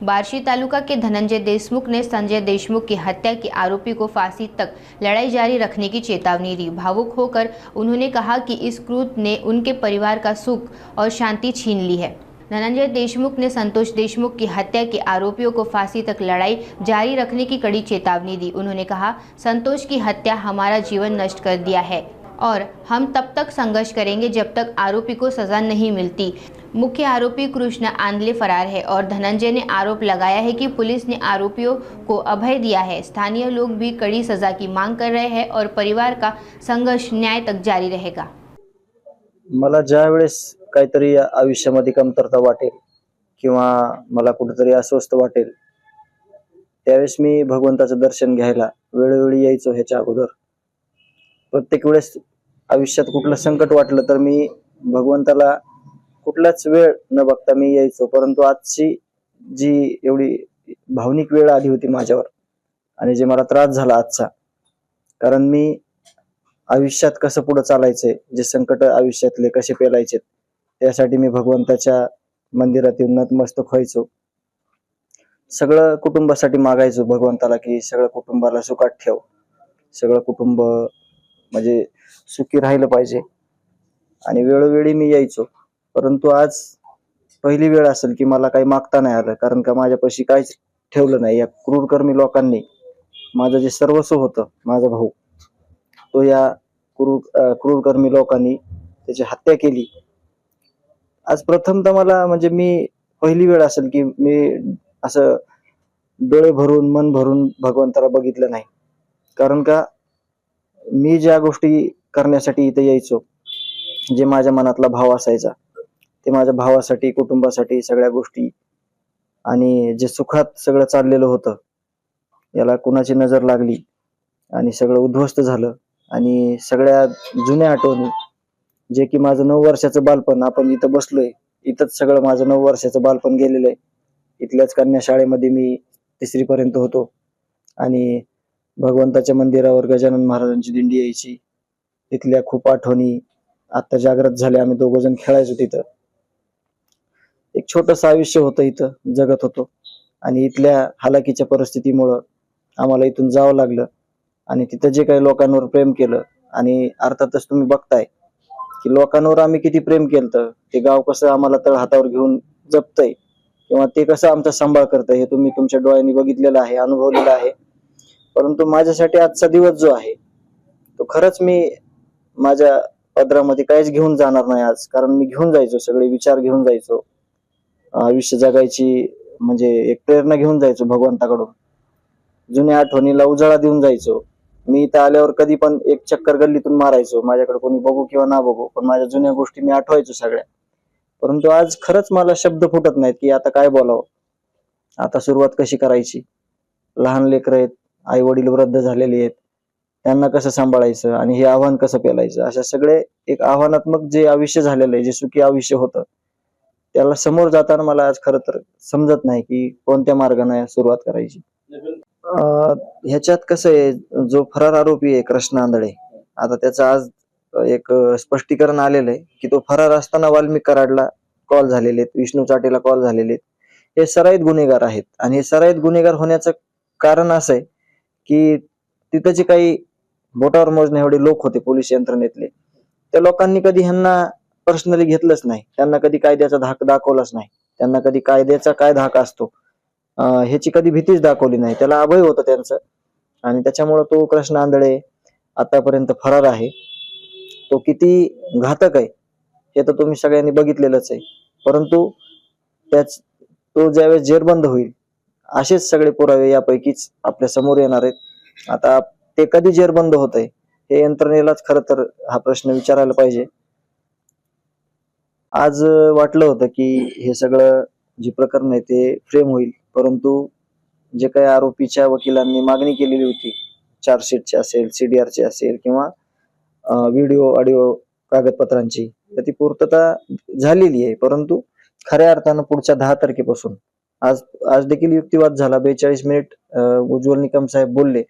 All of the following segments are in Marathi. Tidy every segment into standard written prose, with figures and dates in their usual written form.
बार्शी तालुका के धनंजय देशमुख ने संजय देशमुख की हत्या के आरोपी को फांसी तक लड़ाई जारी रखने की चेतावनी दी। भावुक होकर उन्होंने कहा कि इस क्रूर ने उनके परिवार का सुख और शांति छीन ली है। धनंजय देशमुख ने संतोष देशमुख की हत्या के आरोपियों को फांसी तक लड़ाई जारी रखने की कड़ी चेतावनी दी। उन्होंने कहा, संतोष की हत्या हमारा जीवन नष्ट कर दिया है और हम तब तक संघर्ष करेंगे जब तक आरोपी को सजा नहीं मिलती। मुख्य आरोपी कृष्ण आंधले फरार है और धनंजय ने आरोप लगाया है कि पुलिस ने आरोपियों को अभय दिया है। स्थानीय लोग भी कड़ी सजा की मांग कर रहे हैं और परिवार का संघर्ष न्याय तक जारी रहेगा। मला ज्या वेळेस काहीतरी आयुष्यामध्ये कमतरता वाटेल किंवा मला कुठेतरी अस्वस्थ वाटेल त्यावेळेस मी भगवंताचं दर्शन घ्यायला वेळोवेळी यायचो। ह्याच्या अगोदर प्रत्येक वेळेस आयुष्यात कुठलं संकट वाटलं तर मी भगवंताला कुठलाच वेळ न बघता मी यायचो। परंतु आजची जी एवढी भावनिक वेळ आली होती माझ्यावर आणि जे मला त्रास झाला आजचा, कारण मी आयुष्यात कसं पुढे चालायचंय, जे संकट आयुष्यातले कसे पेलायचे त्यासाठी मी भगवंताच्या मंदिरात येऊन नतमस्तक व्हायचो। सगळं कुटुंबासाठी मागायचो भगवंताला की सगळं कुटुंबाला सुखात ठेव, सगळं कुटुंब म्हणजे सुखी राहिलं पाहिजे आणि वेळोवेळी मी यायचो। परंतु आज पहिली वेळ असेल की मला काही मागता नाही आलं, कारण का माझ्यापाशी काहीच ठेवलं नाही। या क्रूरकर्मी लोकांनी माझं जे सर्वस्व होतं, माझा भाऊ, तो या क्रूरकर्मी लोकांनी त्याची हत्या केली। आज प्रथमतः मला म्हणजे मी पहिली वेळ असेल की मी असं डोळे भरून मन भरून भगवंताला बघितलं नाही, कारण का मी ज्या गोष्टी करण्यासाठी इथे यायचो, जे माझ्या मनातला भाव असायचा ते माझ्या भावासाठी, कुटुंबासाठी सगळ्या गोष्टी, आणि जे सुखात सगळं चाललेलं होतं याला कुणाची नजर लागली आणि सगळं उद्ध्वस्त झालं। आणि सगळ्या जुन्या आठवणी, जे की माझं 9 वर्षाचं बालपण, आपण इथं बसलोय, इथंच सगळं माझं 9 वर्षाचं बालपण गेलेलं आहे। इथल्याच कन्या शाळेमध्ये मी 3री पर्यंत होतो आणि भगवंताच्या मंदिरावर गजानन महाराजांची दिंडी यायची। तिथल्या खूप आठवणी आता जागृत झाल्या। आम्ही दोघं जण खेळायचो तिथं। एक छोटंसं आयुष्य होतं, इथं जगत होतो आणि इथल्या हालाकीच्या परिस्थितीमुळे आम्हाला इथून जावं लागलं आणि तिथं जे काही लोकांवर प्रेम केलं, आणि अर्थातच तुम्ही बघताय की लोकांवर आम्ही किती प्रेम केलं, ते गाव कसं आम्हाला तळहातावर घेऊन जपतंय किंवा ते कसं आमचा सांभाळ करतंय हे तुम्ही तुमच्या डोळ्यांनी बघितलेलं आहे, अनुभवलेलं आहे। परंतु माझ्यासाठी आजचा दिवस जो आहे तो खरंच मी माझ्या पदरामध्ये काहीच घेऊन जाणार नाही आज, कारण मी घेऊन जायचो, सगळे विचार घेऊन जायचो, आयुष्य जगायची म्हणजे एक प्रेरणा घेऊन जायचो भगवंताकडून, जुन्या आठवणीला उजाळा देऊन जायचो। मी इथं आल्यावर कधी पण एक चक्कर गल्लीतून मारायचो, माझ्याकडे कोणी बघू किंवा ना बघू, पण माझ्या जुन्या गोष्टी मी आठवायचो सगळ्या। परंतु आज खरंच मला शब्द फुटत नाहीत की आता काय बोलावं, आता सुरुवात कशी करायची। लहान लेकरं आहेत, आई वडील वृद्ध झालेले आहेत, त्यांना कसं सांभाळायचं आणि हे आव्हान कसं पेलायचं, अशा सगळे एक आव्हानात्मक जे आयुष्य झालेलं आहे, जे सुखी आयुष्य होतं, त्याला समोर जाताना मला आज खरं तर समजत नाही की कोणत्या मार्गाने सुरुवात करायची। ह्याच्यात कसं आहे, जो फरार आरोपी आहे कृष्ण आंधळे, आता त्याचं आज एक स्पष्टीकरण आलेलं आहे की तो फरार असताना वाल्मिक कराडला कॉल झालेले आहेत, विष्णू चाटेला कॉल झालेले आहेत। हे सराईत गुन्हेगार आहेत आणि हे सराईत गुन्हेगार होण्याचं कारण असं आहे की तिथं जे काही बोटावर मोजण्या एवढे लोक होते पोलीस यंत्रणेतले, त्या लोकांनी कधी ह्यांना पर्सनली घेतलंच नाही, त्यांना कधी कायद्याचा धाक दाखवलाच नाही, त्यांना कधी कायद्याचा काय धाक असतो ह्याची कधी भीतीच दाखवली नाही, त्याला अभय होतं त्यांचं। आणि त्याच्यामुळे तो कृष्ण आंधळे आतापर्यंत फरार आहे। तो किती घातक आहे हे तर तुम्ही सगळ्यांनी बघितलेलंच आहे। परंतु तो ज्यावेळेस जेरबंद होईल असेच सगळे पुरावे यापैकीच आपल्या समोर येणार आहेत। आता ते कधी जेरबंद होतंय हे यंत्रणेलाच खरं तर हा प्रश्न विचारायला पाहिजे। आज वाटलं होतं की हे सगळं जे प्रकरण आहे ते फ्रेम होईल, परंतु जे काही आरोपीच्या वकिलांनी मागणी केलेली होती, चार्जशीटची असेल, CDR असेल किंवा व्हिडिओ ऑडिओ कागदपत्रांची, तर ती पूर्तता झालेली आहे। परंतु खऱ्या अर्थानं पुढच्या 10 तारखेपासून आज देखील युक्तिवाद झाला, 42 मिनिट उज्ज्वल निकम साहेब बोलले,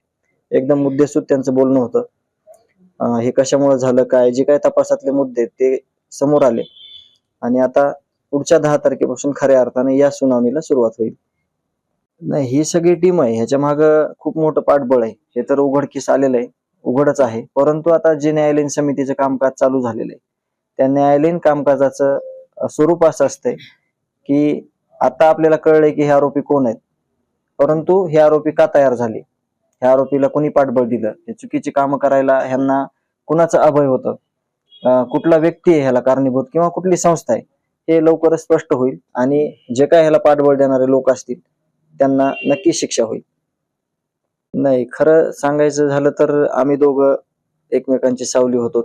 एकदम मुद्देसूद त्यांचं बोलणं होतं। हे कशामुळे झालं, काय जे काय तपासातले मुद्दे ते समोर आले आणि आता पुढच्या 10 तारखेपासून खऱ्या अर्थाने या सुनावणीला सुरुवात होईल। नाही, ही सगळी टीम आहे, ह्याच्या माग खूप मोठं पाठबळ आहे, हे तर उघडकीस आलेलं आहे, उघडच आहे. परंतु आता जे न्यायालयीन समितीचं कामकाज चालू झालेलं आहे, त्या न्यायालयीन कामकाजाचं स्वरूप असं असतंय की आता आपल्याला कळलंय की हे आरोपी कोण आहेत, परंतु हे आरोपी का तयार झाले, ह्या आरोपीला कोणी पाठबळ दिलं, हे चुकीची कामं करायला ह्यांना कुणाचं अभय होतं, कुठला व्यक्ती आहे ह्याला कारणीभूत किंवा कुठली संस्था आहे, हे लवकरच स्पष्ट होईल. आणि जे काय ह्याला पाठबळ देणारे लोक असतील त्यांना नक्की शिक्षा होईल. नाही, खरं सांगायचं झालं तर आम्ही दोघं एकमेकांची सावली होतो.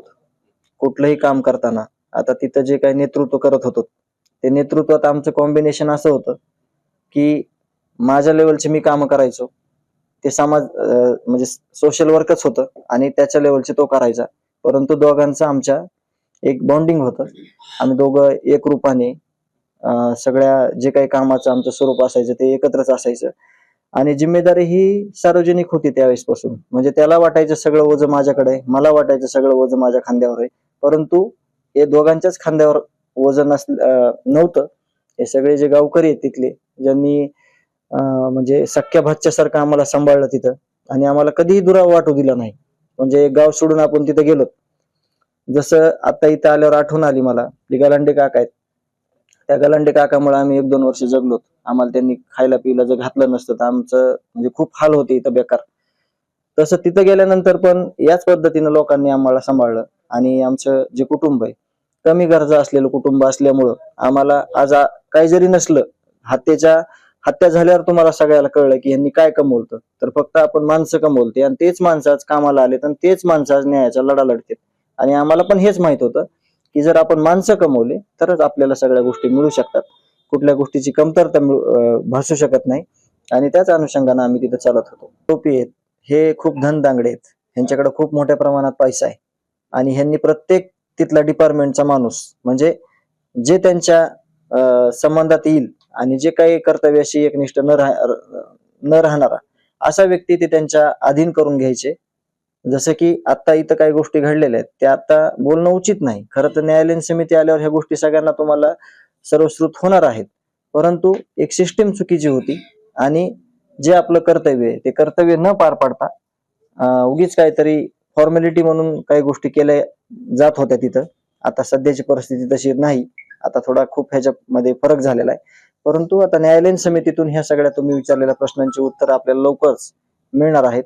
कुठलंही काम करताना आता तिथं जे काही नेतृत्व करत होतो, ते नेतृत्वात आमचं कॉम्बिनेशन असं होतं की माझ्या लेवलचे मी कामं करायचो, ते समाज म्हणजे सोशल वर्कच होतं, आणि त्याच्या लेवलचे तो करायचा. परंतु दोघांचं आमच्या एक बॉन्डिंग होतं. आम्ही दोघं एक रूपाने सगळ्या जे काही कामाचं आमचं स्वरूप असायचं ते एकत्रच असायचं. आणि जिम्मेदारी ही सार्वजनिक होती त्यावेळेसपासून. म्हणजे त्याला वाटायचं सगळं ओझं माझ्याकडे आहे, मला वाटायचं सगळं ओझं माझ्या खांद्यावर आहे. परंतु हे दोघांच्याच खांद्यावर ओझं नव्हतं. हे सगळे जे गावकरी आहेत तिथले, ज्यांनी म्हणजे सख्या भाच्या सारखं आम्हाला सांभाळलं तिथं, आणि आम्हाला कधीही दुरावा वाटू दिला नाही. म्हणजे गाव सोडून आपण तिथे गेलो, जसं आता इथं आल्यावर आठवण आली मला, जे गलांडे काका आहेत, त्या गलांडे काकामुळे आम्ही 1-2 वर्ष जगलो. आम्हाला त्यांनी खायला पियला जर घातलं नसतं तर आमचं म्हणजे खूप हाल होते इथं बेकार. तसं तिथं गेल्यानंतर पण याच पद्धतीनं लोकांनी आम्हाला सांभाळलं. आणि आमचं जे कुटुंब आहे, कमी गरजा असलेलं कुटुंब असल्यामुळं आम्हाला आज काही जरी नसलं, हत्या झाल्यावर तुम्हाला सगळ्याला कळलं की यांनी काय कमवलं, तर फक्त आपण माणसं कमवलते, आणि तेच माणसं आज कामाला आलेत, आणि तेच माणसं आज न्यायाचा लढा लढतात. आणि आम्हाला पण हेच माहित होतं की जर आपण माणसं कमवले तरच आपल्याला सगळ्या गोष्टी मिळू शकतात, कुठल्या गोष्टीची कमतरता भासू शकत नाही. आणि त्याच अनुषंगाने आम्ही तिथे चालत होतो. टोपी आहेत, हे खूप धनदांगडे आहेत, ह्यांच्याकडे खूप मोठ्या प्रमाणात पैसा आहे, आणि ह्यांनी प्रत्येक तिथला डिपार्टमेंटचा माणूस, म्हणजे जे त्यांच्या संबंधात येईल आणि जे काही कर्तव्याशी एकनिष्ठ न राहणारा असा व्यक्ती ते त्यांच्या अधीन करून घ्यायचे. जसं की आता इथं काही गोष्टी घडलेल्या आहेत, त्या आता बोलणं उचित नाही. खरं तर न्यायालयीन समिती आल्यावर ह्या गोष्टी सगळ्यांना तुम्हाला सर्वश्रुत होणार आहेत. परंतु एक सिस्टीम चुकीची होती, आणि जे आपलं कर्तव्य आहे ते कर्तव्य न पार पाडता उगीच काहीतरी फॉर्मॅलिटी म्हणून काही गोष्टी केल्या जात होत्या तिथं. आता सध्याची परिस्थिती तशी नाही, आता थोडा खूप ह्याच्यामध्ये फरक झालेला आहे. परंतु आता न्यायालयीन समितीतून ह्या सगळ्या तुम्ही विचारलेल्या प्रश्नांची उत्तर आपल्याला लवकरच मिळणार आहेत.